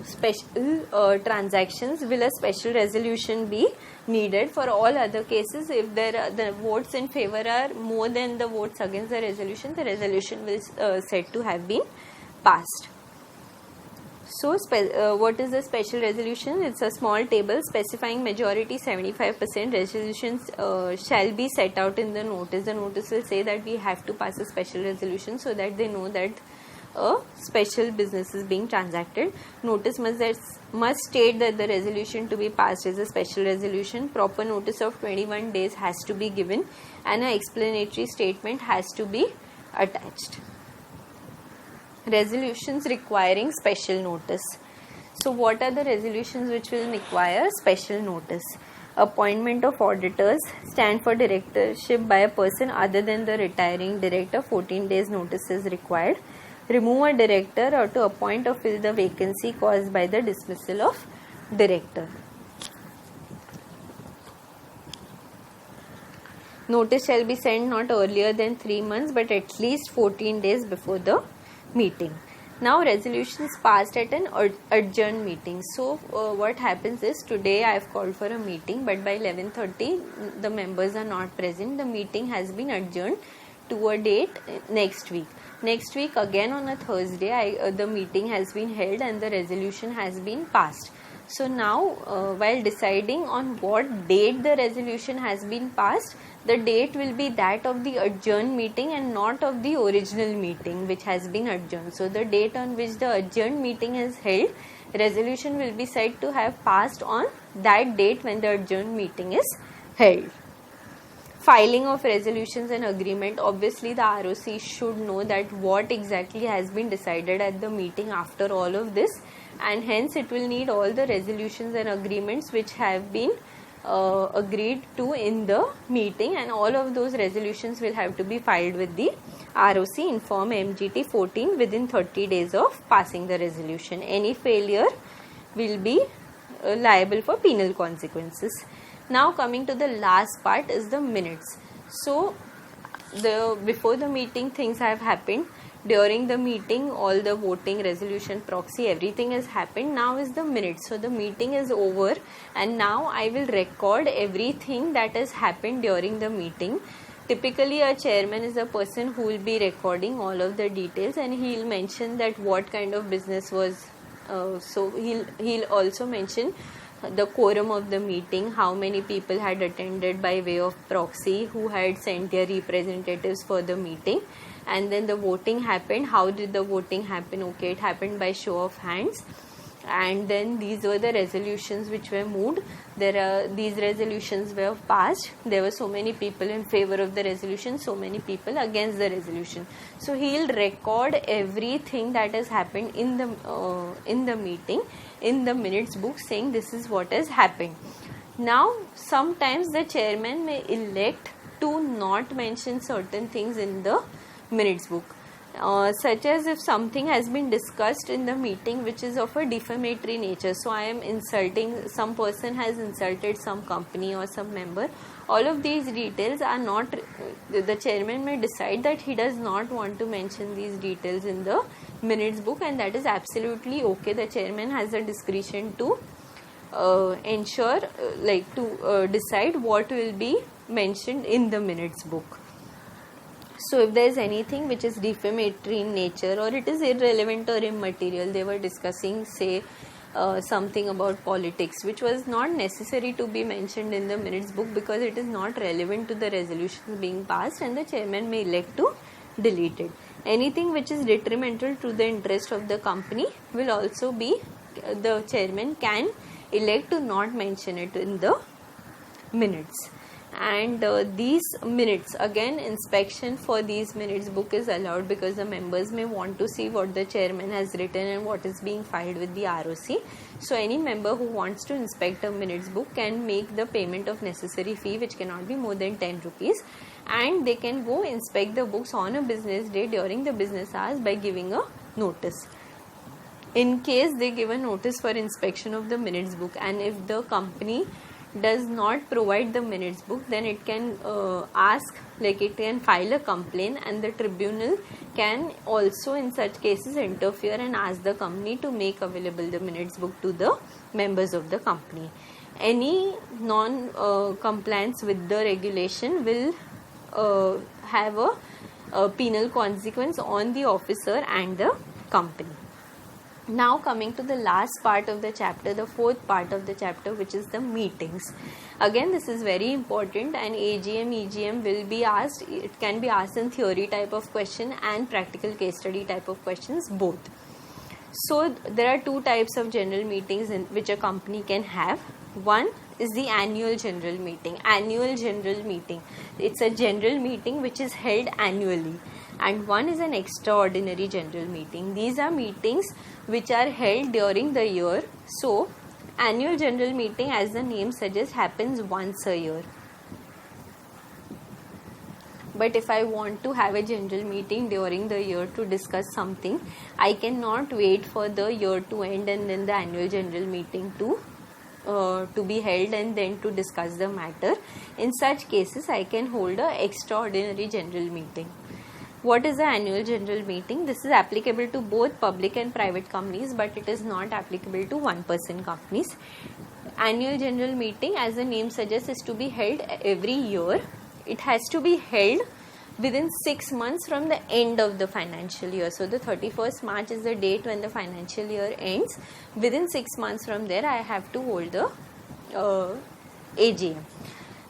special transactions will a special resolution be needed. For all other cases, if the votes in favor are more than the votes against the resolution will said to have been passed. So, what is the special resolution? It's a small table specifying majority 75%. Resolutions shall be set out in the notice. The notice will say that we have to pass a special resolution so that they know that a special business is being transacted. Notice must state that the resolution to be passed is a special resolution. Proper notice of 21 days has to be given and an explanatory statement has to be attached. Resolutions requiring special notice. So what are the resolutions which will require special notice? Appointment of auditors, stand for directorship by a person other than the retiring director, 14 days notice is required. Remove a director or to appoint or fill the vacancy caused by the dismissal of director. Notice shall be sent not earlier than 3 months but at least 14 days before the meeting. Now resolutions passed at an adjourned meeting. So what happens is, today I have called for a meeting, but by 11:30 the members are not present. The meeting has been adjourned to a date next week. Next week again on a Thursday the meeting has been held and the resolution has been passed. So now while deciding on what date the resolution has been passed, the date will be that of the adjourned meeting and not of the original meeting which has been adjourned. So the date on which the adjourned meeting is held, resolution will be said to have passed on that date when the adjourned meeting is held. Filing of resolutions and agreement. Obviously the ROC should know that what exactly has been decided at the meeting after all of this, and hence it will need all the resolutions and agreements which have been agreed to in the meeting, and all of those resolutions will have to be filed with the ROC in form MGT 14 within 30 days of passing the resolution. Any failure will be liable for penal consequences. Now coming to the last part is the minutes. So before the meeting things have happened. during the meeting, all the voting, resolution, proxy, everything has happened. Now is the minutes. So the meeting is over, and now I will record everything that has happened during the meeting. Typically, a chairman is a person who will be recording all of the details, and he'll mention that what kind of business was. So he'll also mention the quorum of the meeting, how many people had attended by way of proxy, who had sent their representatives for the meeting, and then the voting happened. How did the voting happen? Okay, it happened by show of hands. And then these were the resolutions which were moved. These resolutions were passed. There were so many people in favor of the resolution, so many people against the resolution. So he'll record everything that has happened in the meeting in the minutes book, saying this is what has happened. Now sometimes the chairman may elect to not mention certain things in the minutes book. Such as if something has been discussed in the meeting which is of a defamatory nature. So I am insulting, some person has insulted some company or some member. All of these details are not, the chairman may decide that he does not want to mention these details in the minutes book, and that is absolutely okay. The chairman has the discretion to ensure, decide what will be mentioned in the minutes book. So if there is anything which is defamatory in nature, or it is irrelevant or immaterial, they were discussing, say, something about politics which was not necessary to be mentioned in the minutes book because it is not relevant to the resolutions being passed, and the chairman may elect to delete it. Anything which is detrimental to the interest of the company will also be, the chairman can elect to not mention it in the minutes. And these minutes, again, inspection for these minutes book is allowed because the members may want to see what the chairman has written and what is being filed with the ROC. So any member who wants to inspect a minutes book can make the payment of necessary fee, which cannot be more than 10 rupees, and they can go inspect the books on a business day during the business hours by giving a notice. In case they give a notice for inspection of the minutes book, and if the company does not provide the minutes book, then it can it can file a complaint, and the tribunal can also in such cases interfere and ask the company to make available the minutes book to the members of the company. Any non-compliance with the regulation will have a penal consequence on the officer and the company. Now coming to the last part of the chapter, the fourth part of the chapter, which is the meetings. Again, this is very important, and AGM, EGM will be asked. It can be asked in theory type of question and practical case study type of questions, both. So there are two types of general meetings in which a company can have. One is the annual general meeting. Annual general meeting. It's a general meeting which is held annually. And one is an extraordinary general meeting. These are meetings which are held during the year. So, annual general meeting, as the name suggests, happens once a year. But if I want to have a general meeting during the year to discuss something, I cannot wait for the year to end and then the annual general meeting to be held and then to discuss the matter. In such cases, I can hold an extraordinary general meeting. What is the annual general meeting? This is applicable to both public and private companies, but it is not applicable to one-person companies. Annual general meeting, as the name suggests, is to be held every year. It has to be held within 6 months from the end of the financial year. So the 31st March is the date when the financial year ends. Within 6 months from there, I have to hold the AGM.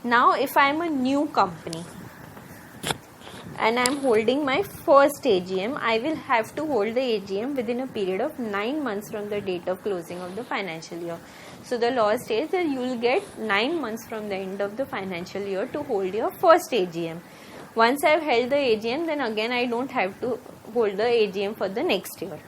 Now, if I am a new company and I am holding my first AGM, I will have to hold the AGM within a period of 9 months from the date of closing of the financial year. So the law states that you will get 9 months from the end of the financial year to hold your first AGM. Once I have held the AGM, then again I don't have to hold the AGM for the next year.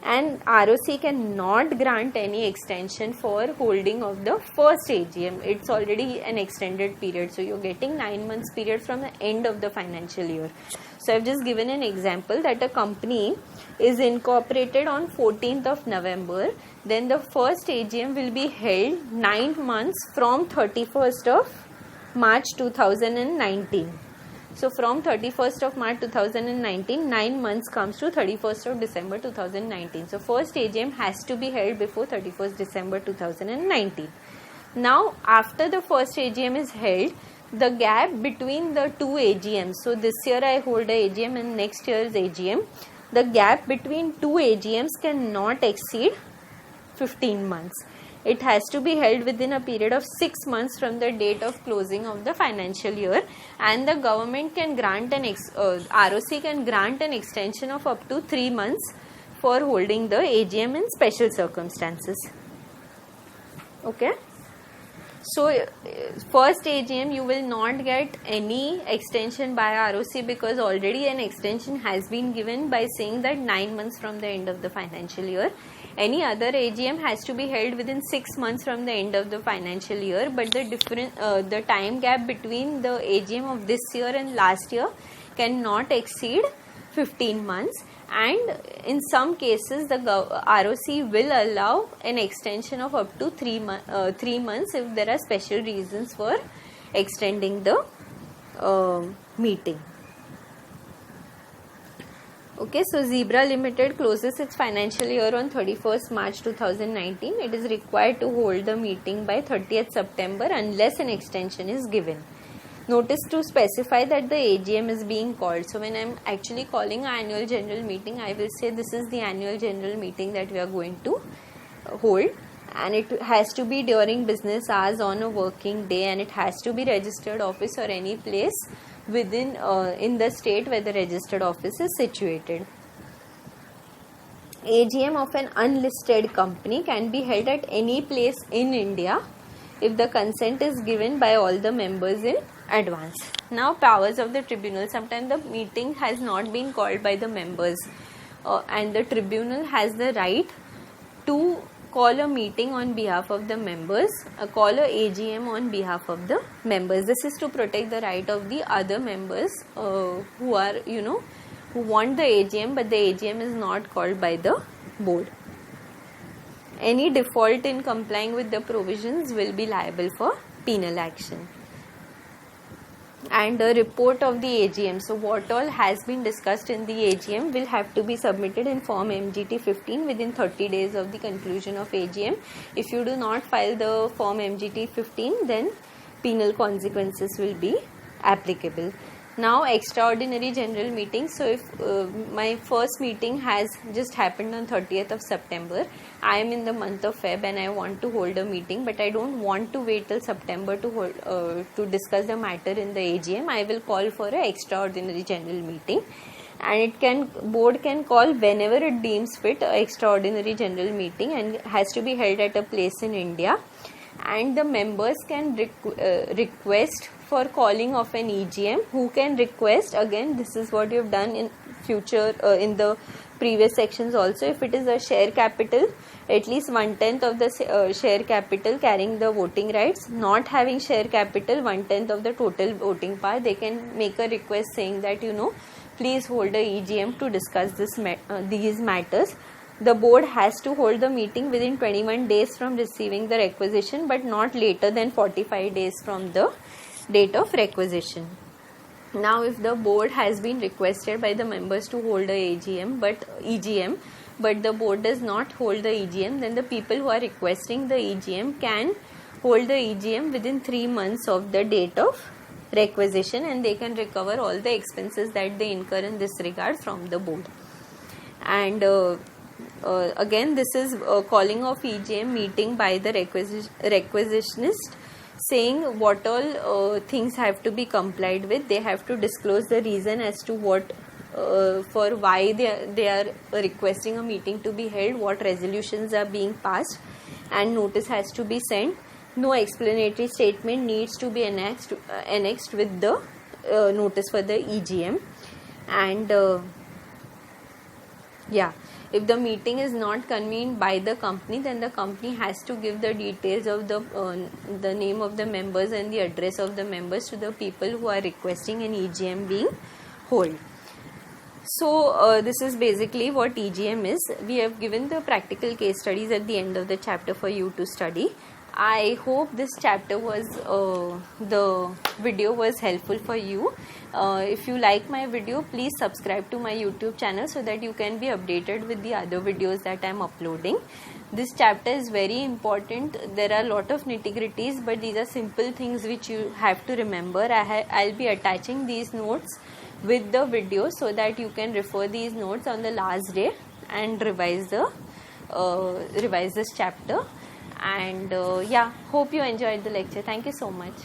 And ROC cannot grant any extension for holding of the first AGM. It's already an extended period. So you're getting 9 months period from the end of the financial year. So I've just given an example that a company is incorporated on 14th of November. Then the first AGM will be held 9 months from 31st of March 2019. So from 31st of March 2019, 9 months comes to 31st of December 2019. So first AGM has to be held before 31st December 2019. Now after the first AGM is held, the gap between the two AGMs, so this year I hold a AGM and next year's AGM, the gap between two AGMs cannot exceed 15 months. It has to be held within a period of 6 months from the date of closing of the financial year, and the government can grant ROC can grant an extension of up to 3 months for holding the AGM in special circumstances. Okay. So first AGM you will not get any extension by ROC because already an extension has been given by saying that 9 months from the end of the financial year. Any other AGM has to be held within 6 months from the end of the financial year, but the time gap between the AGM of this year and last year cannot exceed 15 months. And in some cases the ROC will allow an extension of up to 3 months if there are special reasons for extending the meeting. Okay, so Zebra Limited closes its financial year on 31st March 2019. It is required to hold the meeting by 30th September unless an extension is given. Notice to specify that the AGM is being called. So when I am actually calling an annual general meeting, I will say this is the annual general meeting that we are going to hold, and it has to be during business hours on a working day, and it has to be registered office or any place within in the state where the registered office is situated. AGM of an unlisted company can be held at any place in India if the consent is given by all the members in advance. Now powers of the tribunal. Sometimes the meeting has not been called by the members and the tribunal has the right to call a meeting on behalf of the members, call a AGM on behalf of the members. This is to protect the right of the other members who are, who want the AGM, but the AGM is not called by the board. Any default in complying with the provisions will be liable for penal action. And a report of the AGM. So what all has been discussed in the AGM will have to be submitted in form MGT 15 within 30 days of the conclusion of AGM. If you do not file the form MGT 15, then penal consequences will be applicable. Now extraordinary general meeting. So if my first meeting has just happened on 30th of September, I am in the month of Feb and I want to hold a meeting, but I don't want to wait till September to hold, to discuss the matter in the AGM. I will call for an extraordinary general meeting, and board can call whenever it deems fit a extraordinary general meeting, and has to be held at a place in India. And the members can request for calling of an EGM. Who can request? Again, this is what you have done in future in the previous sections also. If it is a share capital, at least 1/10 of the share capital carrying the voting rights. Not having share capital, 1/10 of the total voting power, they can make a request saying that please hold a EGM to discuss these matters. The board has to hold the meeting within 21 days from receiving the requisition, but not later than 45 days from the date of requisition. Now, if the board has been requested by the members to hold a EGM, but the board does not hold the EGM, then the people who are requesting the EGM can hold the EGM within 3 months of the date of requisition, and they can recover all the expenses that they incur in this regard from the board. And again, this is calling of EGM meeting by the requisitionist, saying what all things have to be complied with. They have to disclose the reason as to for why they are requesting a meeting to be held, what resolutions are being passed, and notice has to be sent. No explanatory statement needs to be annexed with the notice for the EGM. And if the meeting is not convened by the company, then the company has to give the details of the name of the members and the address of the members to the people who are requesting an EGM being held. So this is basically what EGM is. We have given the practical case studies at the end of the chapter for you to study. I hope this chapter was the video was helpful for you. If you like my video, please subscribe to my YouTube channel so that you can be updated with the other videos that I am uploading. This chapter is very important. There are a lot of nitty-gritties, but these are simple things which you have to remember. I'll be attaching these notes with the video so that you can refer these notes on the last day and revise this chapter. And yeah, hope you enjoyed the lecture. Thank you so much.